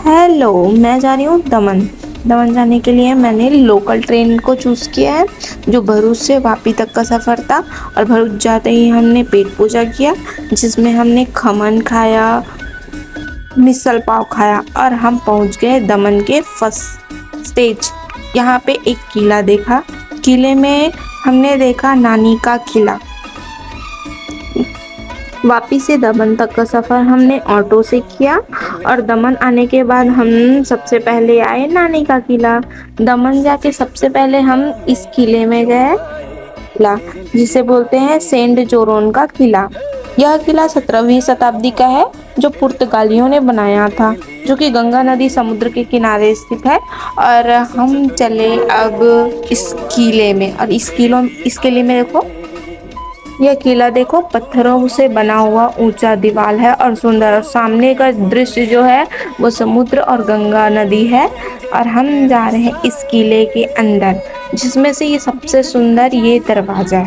Hello, मैं जा रही हूँ दमन। दमन जाने के लिए मैंने लोकल ट्रेन को चूज़ किया है, जो भरूच से वापी तक का सफ़र था। और भरूच जाते ही हमने पेट पूजा किया, जिसमें हमने खमन खाया, मिसल पाव खाया और हम पहुँच गए दमन के फर्स्ट स्टेज। यहाँ पे एक किला देखा। किले में हमने देखा नानी का किला। वापी से दमन तक का सफ़र हमने ऑटो से किया और दमन आने के बाद हम सबसे पहले आए नानी का किला। दमन जाके सबसे पहले हम इस किले में गए, किला जिसे बोलते हैं सेंट जोरोन का किला। यह किला 17वीं शताब्दी का है, जो पुर्तगालियों ने बनाया था, जो कि गंगा नदी समुद्र के किनारे स्थित है। और हम चले अब इस किले में, और इस किले में देखो, यह किला देखो, पत्थरों से बना हुआ ऊंचा दीवार है और सुंदर। और सामने का दृश्य जो है वो समुद्र और गंगा नदी है। और हम जा रहे हैं इस किले के अंदर, जिसमें से ये सबसे सुंदर ये दरवाजा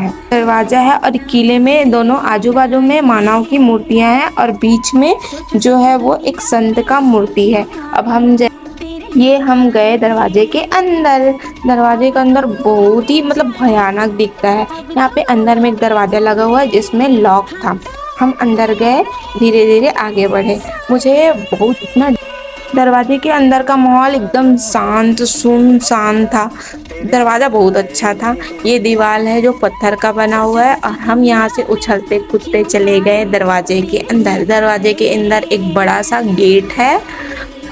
है। और किले में दोनों आजू बाजू में मानव की मूर्तियां हैं और बीच में जो है वो एक संत का मूर्ति है। अब हम गए दरवाजे के अंदर। दरवाजे के अंदर बहुत ही भयानक दिखता है। यहाँ पे अंदर में एक दरवाजा लगा हुआ है जिसमें लॉक था। हम अंदर गए, धीरे धीरे आगे बढ़े। मुझे बहुत इतना, दरवाजे के अंदर का माहौल एकदम शांत सुनसान था। दरवाजा बहुत अच्छा था। ये दीवार है जो पत्थर का बना हुआ है और हम यहाँ से उछलते कूदते चले गए दरवाजे के अंदर। दरवाजे के अंदर एक बड़ा सा गेट है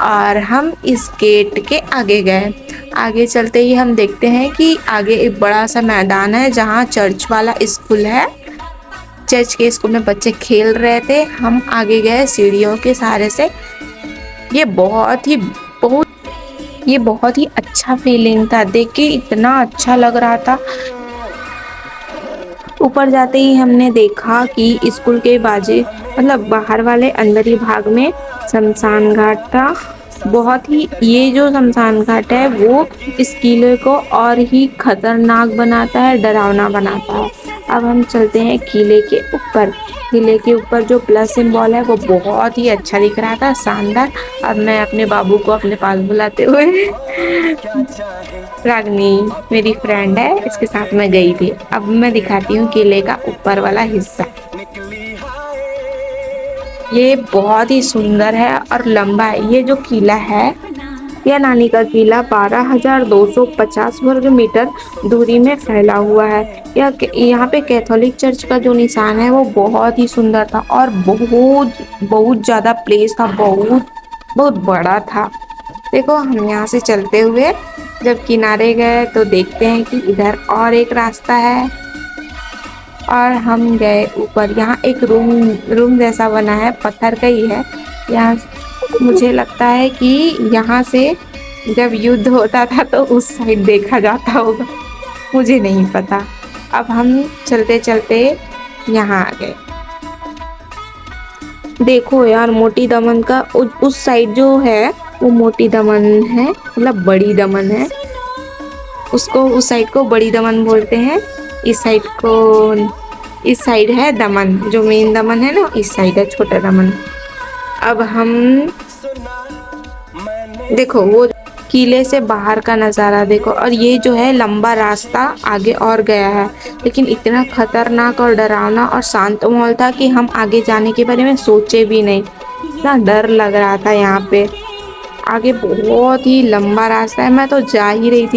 और हम इस गेट के आगे गए। आगे चलते ही हम देखते हैं कि आगे एक बड़ा सा मैदान है, जहाँ चर्च वाला स्कूल है। चर्च के स्कूल में बच्चे खेल रहे थे। हम आगे गए सीढ़ियों के सहारे से। ये बहुत ही अच्छा फीलिंग था, देख के इतना अच्छा लग रहा था। ऊपर जाते ही हमने देखा कि स्कूल के बाहर वाले अंदरी भाग में शमशान घाट था। बहुत ही, ये जो शमशान घाट है वो इस किले को और ही खतरनाक बनाता है, डरावना बनाता है। अब हम चलते हैं किले के ऊपर। किले के ऊपर जो प्लस सिंबल है वो बहुत ही अच्छा दिख रहा था, शानदार। अब मैं अपने बाबू को अपने पास बुलाते हुए रागनी मेरी फ्रेंड है, इसके साथ मैं गई थी। अब मैं दिखाती हूँ किले का ऊपर वाला हिस्सा। ये बहुत ही सुंदर है और लंबा है। ये जो किला है, यह नानी का किला 12,250 वर्ग मीटर दूरी में फैला हुआ है। यहाँ पे कैथोलिक चर्च का जो निशान है वो बहुत ही सुंदर था और बहुत ज्यादा प्लेस था, बहुत बड़ा था। देखो, हम यहाँ से चलते हुए जब किनारे गए तो देखते हैं कि इधर और एक रास्ता है और हम गए ऊपर। यहाँ एक रूम जैसा बना है, पत्थर का ही है। यहाँ मुझे लगता है कि यहाँ से जब युद्ध होता था तो उस साइड देखा जाता होगा, मुझे नहीं पता। अब हम चलते चलते यहाँ आ गए। देखो यार, मोटी दमन का उस साइड जो है वो मोटी दमन है, बड़ी दमन है। उसको, उस साइड को बड़ी दमन बोलते हैं। इस साइड है दमन, जो मेन दमन है ना, इस साइड है छोटा दमन। अब हम देखो वो किले से बाहर का नज़ारा देखो। और ये जो है लंबा रास्ता आगे और गया है, लेकिन इतना खतरनाक और डरावना और शांत माहौल था कि हम आगे जाने के बारे में सोचे भी नहीं। इतना डर लग रहा था। यहाँ पे आगे बहुत ही लंबा रास्ता है। मैं तो जा ही रही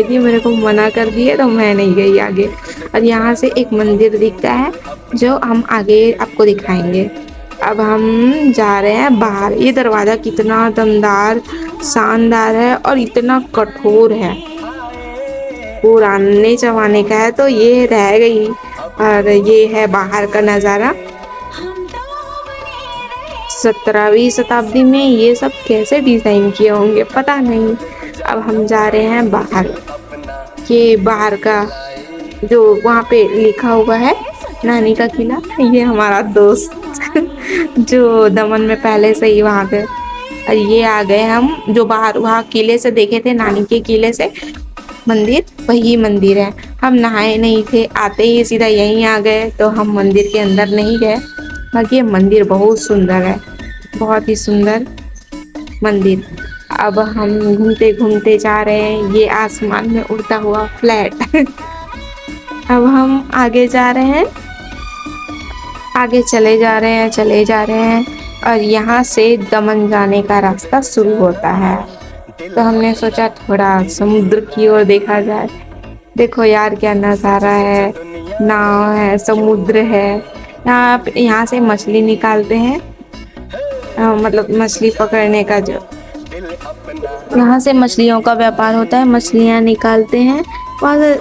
थी, मेरे को मना कर दिए तो मैं नहीं गई आगे। और यहाँ से एक मंदिर दिखता है जो हम आगे आपको दिखाएंगे। अब हम जा रहे हैं बाहर। ये दरवाजा कितना दमदार, शानदार है और इतना कठोर है, पुराने जमाने का है, तो ये रह गई। और ये है बाहर का नज़ारा। 17वीं शताब्दी में ये सब कैसे डिजाइन किए होंगे पता नहीं। अब हम जा रहे हैं बाहर। ये बाहर का जो वहाँ पे लिखा हुआ है नानी का किला, ये हमारा दोस्त जो दमन में पहले से ही वहाँ पे। और ये आ गए हम, जो बाहर वहाँ किले से देखे थे, नानी के किले से मंदिर, वही मंदिर है। हम नहाए नहीं थे, आते ही सीधा यहीं आ गए, तो हम मंदिर के अंदर नहीं गए। बाकी ये मंदिर बहुत सुंदर है, बहुत ही सुंदर। मंदिर। अब हम घूमते घूमते जा रहे हैं, ये आसमान में उड़ता हुआ फ्लैट। अब हम आगे जा रहे हैं, आगे चले जा रहे हैं और यहाँ से दमन जाने का रास्ता शुरू होता है। तो हमने सोचा थोड़ा समुद्र की ओर देखा जाए। देखो यार क्या नज़ारा है, नाव है, समुद्र है। यहाँ से मछली निकालते हैं, मतलब मछली पकड़ने का जो यहाँ से मछलियों का व्यापार होता है, मछलियाँ निकालते हैं वहाँ से।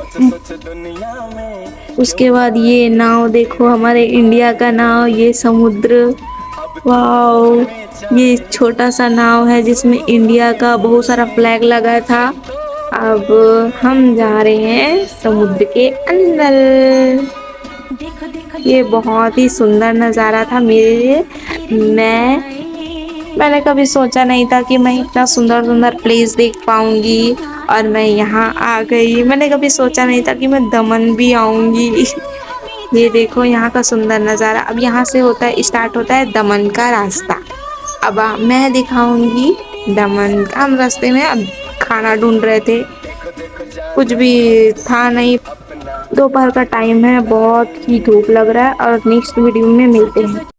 उसके बाद ये नाव देखो, हमारे इंडिया का नाव, ये समुद्र, वाओ। ये छोटा सा नाव है जिसमें इंडिया का बहुत सारा फ्लैग लगा था। अब हम जा रहे हैं समुद्र के अंदर। ये बहुत ही सुंदर नज़ारा था मेरे लिए। मैंने कभी सोचा नहीं था कि मैं इतना सुंदर सुंदर प्लेस देख पाऊंगी और मैं यहाँ आ गई। मैंने कभी सोचा नहीं था कि मैं दमन भी आऊंगी। ये देखो यहाँ का सुंदर नज़ारा। अब यहाँ से स्टार्ट होता है दमन का रास्ता। अब मैं दिखाऊंगी दमन। हम रास्ते में अब खाना ढूंढ रहे थे, कुछ भी था नहीं। दोपहर का टाइम है, बहुत ही धूप लग रहा है और नेक्स्ट वीडियो में मिलते हैं।